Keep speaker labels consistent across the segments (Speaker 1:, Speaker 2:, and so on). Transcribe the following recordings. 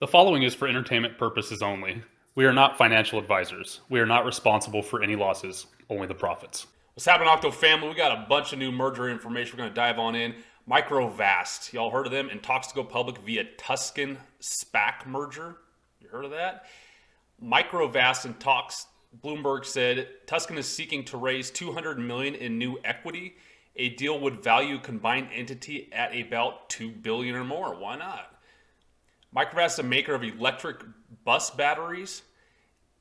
Speaker 1: The following is for entertainment purposes only. We are not financial advisors. We are not responsible for any losses, only the profits.
Speaker 2: What's happening, Octo family? We got a bunch of new merger information we're going to dive on in. Microvast, y'all heard of them? In talks to go public via Tuscan SPAC merger. You heard of that? Microvast in talks, Bloomberg said Tuscan is seeking to raise $200 million in new equity. A deal would value combined entity at about $2 billion or more. Why not? Microvast is a maker of electric bus batteries.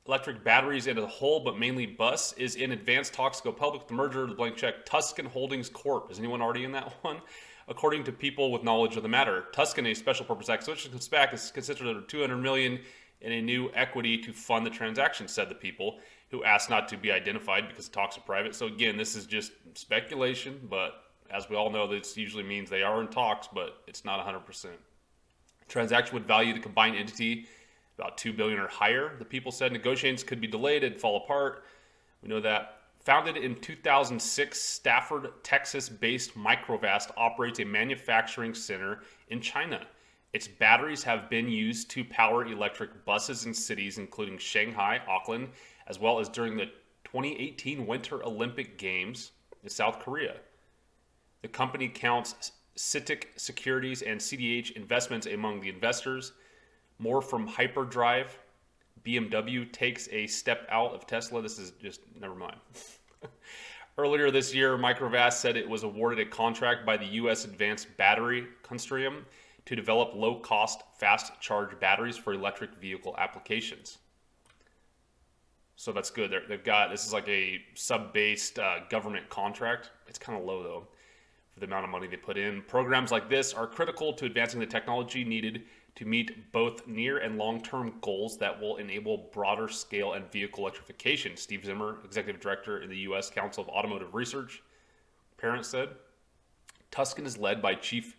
Speaker 2: Electric batteries as a whole, but mainly bus, is in advanced talks to go public. The merger, the blank check, Tuscan Holdings Corp. Is anyone already in that one? According to people with knowledge of the matter, Tuscan, a special purpose acquisition SPAC, is considered under $200 million in a new equity to fund the transaction, said the people, who asked not to be identified because the talks are private. So again, this is just speculation, but as we all know, this usually means they are in talks, but it's not 100%. Transaction would value the combined entity about $2 billion or higher. The people said negotiations could be delayed and fall apart. We know that. Founded in 2006, Stafford, Texas-based Microvast operates a manufacturing center in China. Its batteries have been used to power electric buses in cities including Shanghai, Auckland, as well as during the 2018 Winter Olympic Games in South Korea. The company counts CITIC Securities and CDH Investments among the investors. More from Hyperdrive. BMW takes a step out of Tesla. This is just, never mind. Earlier this year, Microvast said it was awarded a contract by the U.S. Advanced Battery Consortium to develop low-cost, fast-charge batteries for electric vehicle applications. So that's good. They've got, this is like a sub-based government contract. It's kind of low, though, for the amount of money they put in. Programs like this are critical to advancing the technology needed to meet both near and long-term goals that will enable broader scale and vehicle electrification, Steve Zimmer, Executive Director in the U.S. Council of Automotive Research, Parent said. Tuscan is led by Chief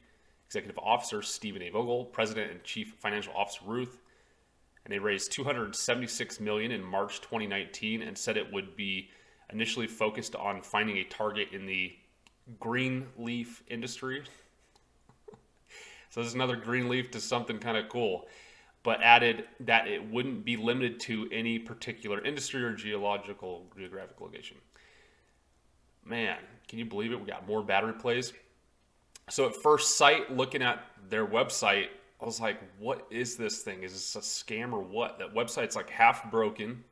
Speaker 2: Executive Officer Stephen A. Webull, President and Chief Financial Officer Ruth, and they raised $276 million in March 2019 and said it would be initially focused on finding a target in the green leaf industry. So this is another green leaf to something kind of cool, but added that it wouldn't be limited to any particular industry or geographic location. Man, can you believe it? We got more battery plays. So at first sight, looking at their website, I was like, what is this thing? Is this a scam or what? That website's like half broken.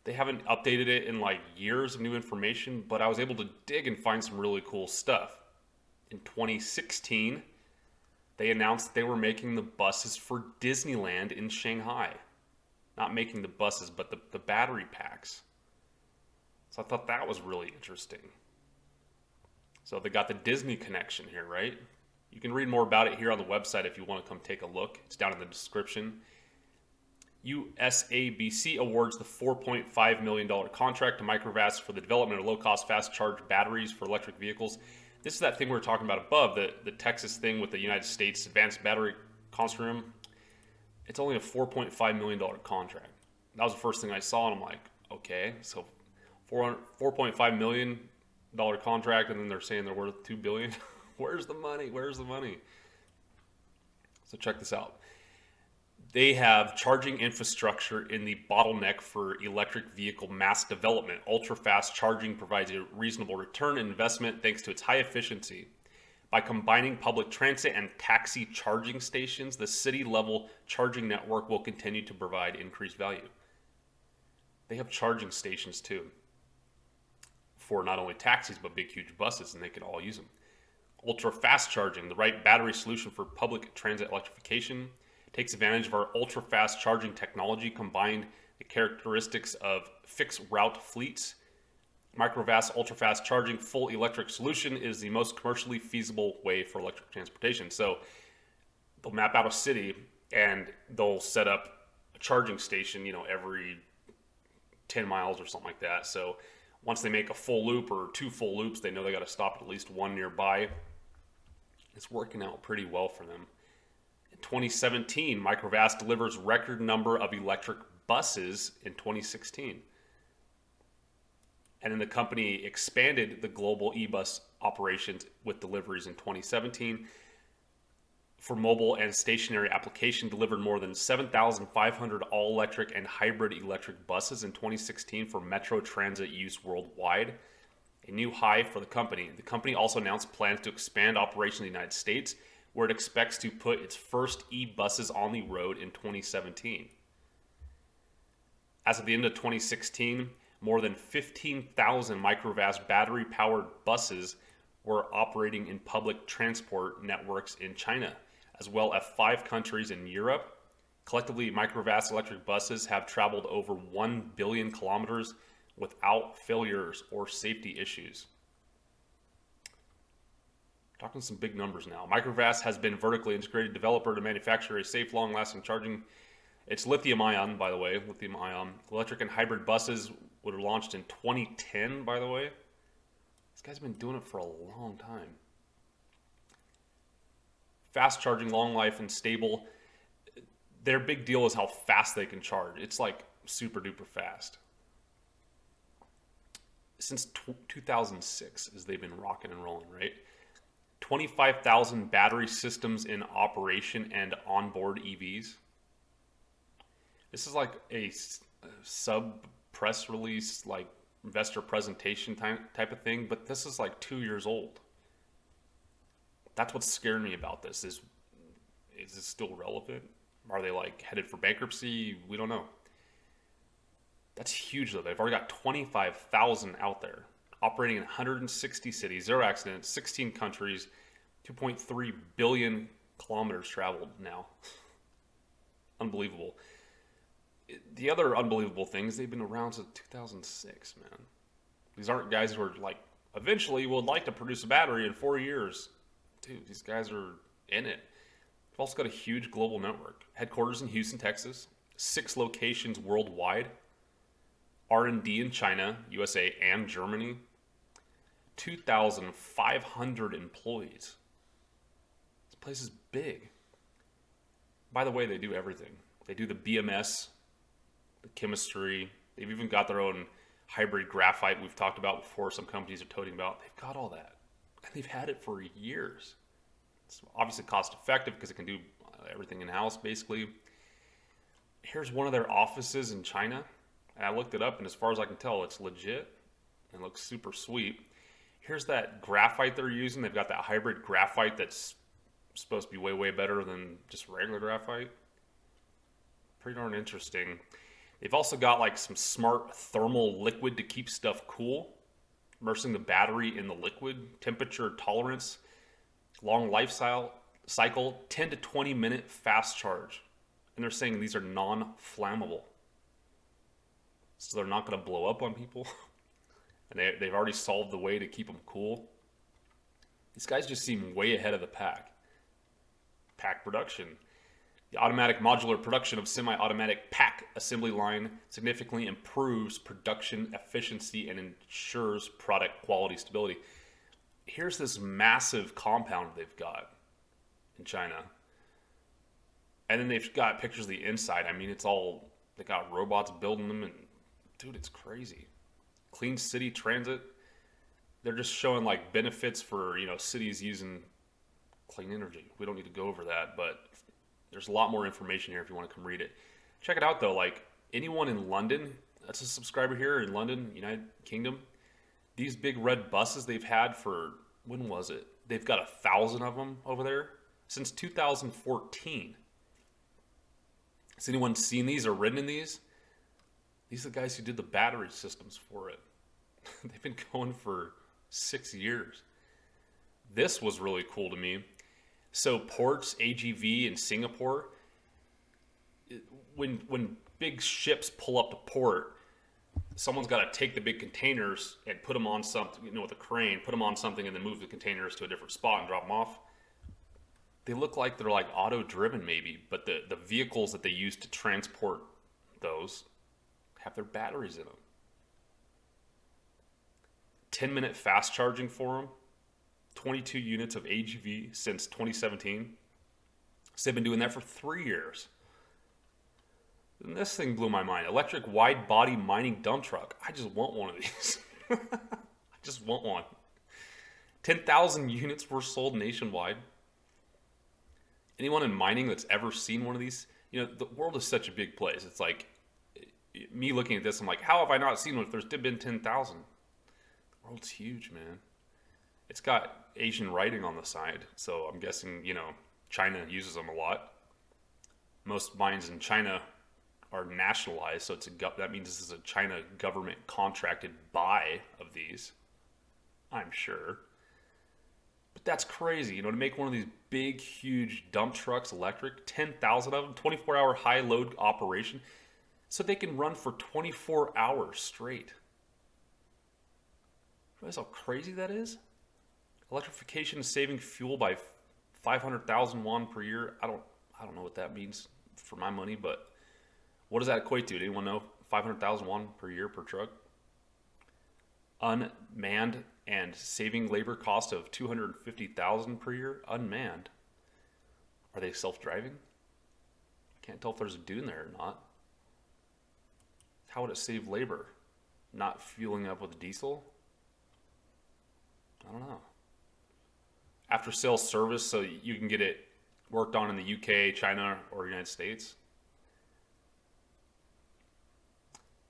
Speaker 2: They haven't updated it in like years of new information, but I was able to dig and find some really cool stuff. In 2016, they announced they were making the buses for Disneyland in Shanghai. Not making the buses, but the battery packs. So I thought that was really interesting. So they got the Disney connection here, right? You can read more about it here on the website if you want to come take a look. It's down in the description. USABC awards the $4.5 million contract to Microvast for the development of low-cost, fast-charge batteries for electric vehicles. This is that thing we were talking about above, the Texas thing with the United States Advanced Battery Consortium. It's only a $4.5 million contract. That was the first thing I saw, and I'm like, okay, so $4.5 million contract, and then they're saying they're worth $2 billion. Where's the money? Where's the money? So check this out. They have charging infrastructure in the bottleneck for electric vehicle mass development. Ultra-fast charging provides a reasonable return on investment thanks to its high efficiency. By combining public transit and taxi charging stations, the city-level charging network will continue to provide increased value. They have charging stations too for not only taxis but big, huge buses, and they can all use them. Ultra-fast charging, the right battery solution for public transit electrification, takes advantage of our ultra-fast charging technology, combined the characteristics of fixed route fleets. Microvast ultra-fast charging full electric solution is the most commercially feasible way for electric transportation. So they'll map out a city and they'll set up a charging station, every 10 miles or something like that. So once they make a full loop or two full loops, they know they got to stop at least one nearby. It's working out pretty well for them. In 2017, Microvast delivers record number of electric buses in 2016. And then the company expanded the global e-bus operations with deliveries in 2017. for mobile and stationary application, delivered more than 7,500 all-electric and hybrid electric buses in 2016 for metro transit use worldwide, a new high for the company. The company also announced plans to expand operations in the United States, where it expects to put its first e-buses on the road in 2017. As of the end of 2016, more than 15,000 Microvast battery-powered buses were operating in public transport networks in China, as well as 5 countries in Europe. Collectively, Microvast electric buses have traveled over 1 billion kilometers without failures or safety issues. Talking some big numbers now. Microvast has been vertically integrated developer to manufacture a safe, long-lasting charging. It's lithium-ion, by the way, lithium-ion. Electric and hybrid buses were launched in 2010, by the way. These guys have been doing it for a long time. Fast charging, long life, and stable. Their big deal is how fast they can charge. It's like super duper fast. Since 2006, as they've been rocking and rolling, right? 25,000 battery systems in operation and onboard EVs. This is like a sub press release, like investor presentation type of thing, but this is like 2 years old. That's what's scaring me about this. Is it still relevant? Are they like headed for bankruptcy? We don't know. That's huge though. They've already got 25,000 out there, operating in 160 cities, 0 accidents, 16 countries, 2.3 billion kilometers traveled now. Unbelievable. The other unbelievable thing is they've been around since 2006, man. These aren't guys who are like, eventually would like to produce a battery in 4 years. Dude, these guys are in it. They've also got a huge global network. Headquarters in Houston, Texas. 6 locations worldwide. R&D in China, USA, and Germany. 2,500 employees. This place is big. By the way, they do everything. They do the BMS, the chemistry. They've even got their own hybrid graphite we've talked about before. Some companies are toting about. They've got all that. And they've had it for years. It's obviously cost effective because it can do everything in-house, basically. Here's one of their offices in China. And I looked it up, and as far as I can tell, it's legit and looks super sweet. Here's that graphite they're using. They've got that hybrid graphite that's supposed to be way, way better than just regular graphite. Pretty darn interesting. They've also got like some smart thermal liquid to keep stuff cool, immersing the battery in the liquid, temperature tolerance, long life cycle, 10 to 20 minute fast charge. And they're saying these are non-flammable. So they're not going to blow up on people. And they've already solved the way to keep them cool. These guys just seem way ahead of the pack. Pack production. The automatic modular production of semi-automatic pack assembly line significantly improves production efficiency and ensures product quality stability. Here's this massive compound they've got in China. And then they've got pictures of the inside. I mean, it's all, they got robots building them, and dude, it's crazy. Clean city transit. They're just showing like benefits for, cities using clean energy. We don't need to go over that, but there's a lot more information here if you want to come read it. Check it out though. Like anyone in London, that's a subscriber here in London, United Kingdom. These big red buses they've had for, when was it? They've got 1,000 of them over there since 2014. Has anyone seen these or ridden in these? These are the guys who did the battery systems for it. They've been going for 6 years. This was really cool to me. So ports, AGV in Singapore, when big ships pull up to port, someone's got to take the big containers and put them on something, with a crane, put them on something and then move the containers to a different spot and drop them off. They look like they're like auto-driven maybe, but the vehicles that they use to transport those have their batteries in them. 10-minute fast charging for them. 22 units of AGV since 2017. So they've been doing that for 3 years. And this thing blew my mind. Electric wide body mining dump truck. I just want one of these. I just want one. 10,000 units were sold nationwide. Anyone in mining that's ever seen one of these, the world is such a big place. It's like me looking at this, I'm like, how have I not seen one if there's been 10,000? The world's huge, man. It's got Asian writing on the side, so I'm guessing, China uses them a lot. Most mines in China are nationalized, so that means this is a China government contracted buy of these, I'm sure. But that's crazy, to make one of these big, huge dump trucks electric, 10,000 of them, 24-hour high load operation, so they can run for 24 hours straight. Realize how crazy that is? Electrification is saving fuel by 500,000 won per year. I don't know what that means for my money, but what does that equate to? Anyone know? 500,000 won per year per truck? Unmanned and saving labor cost of 250,000 per year. Unmanned. Are they self-driving? Can't tell if there's a dude in there or not. How would it save labor? Not fueling up with diesel? I don't know. After sales service, so you can get it worked on in the UK, China, or United States.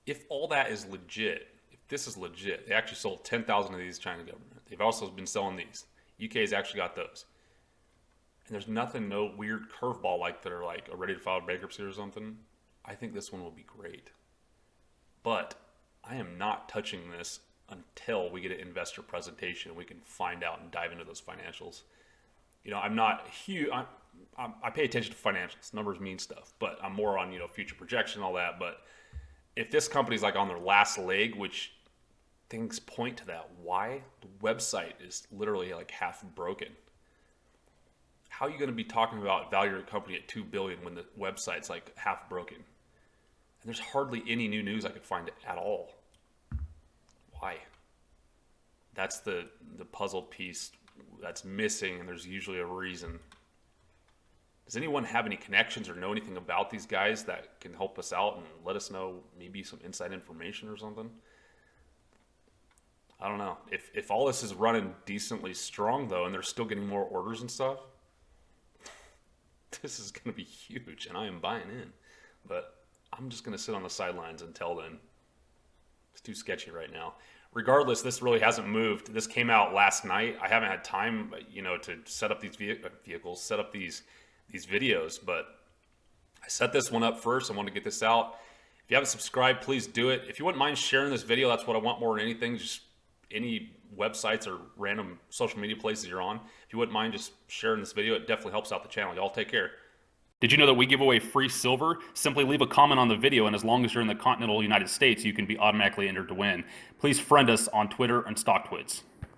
Speaker 2: If all that is legit, if this is legit, they actually sold 10,000 of these to China government. They've also been selling these. UK's actually got those. And there's nothing, no weird curveball like that are like ready to file bankruptcy or something. I think this one will be great. But I am not touching this until we get an investor presentation and we can find out and dive into those financials. I'm not huge. I pay attention to financials. Numbers mean stuff, but I'm more on, future projection and all that. But if this company's like on their last leg, which things point to that, why? The website is literally like half broken. How are you going to be talking about value your company at $2 billion when the website's like half broken? And there's hardly any new news I could find at all. Why? That's the puzzle piece that's missing, and there's usually a reason. Does anyone have any connections or know anything about these guys that can help us out and let us know maybe some inside information or something? I don't know. If all this is running decently strong, though, and they're still getting more orders and stuff, this is going to be huge, and I am buying in. But I'm just going to sit on the sidelines until then. It's too sketchy right now. Regardless, this really hasn't moved. This came out last night. I haven't had time, to set up these vehicles, set up these videos, but I set this one up first. I want to get this out. If you haven't subscribed, please do it. If you wouldn't mind sharing this video, that's what I want more than anything. Just any websites or random social media places you're on. If you wouldn't mind just sharing this video, it definitely helps out the channel. Y'all take care.
Speaker 1: Did you know that we give away free silver? Simply leave a comment on the video, and as long as you're in the continental United States, you can be automatically entered to win. Please friend us on Twitter and StockTwits.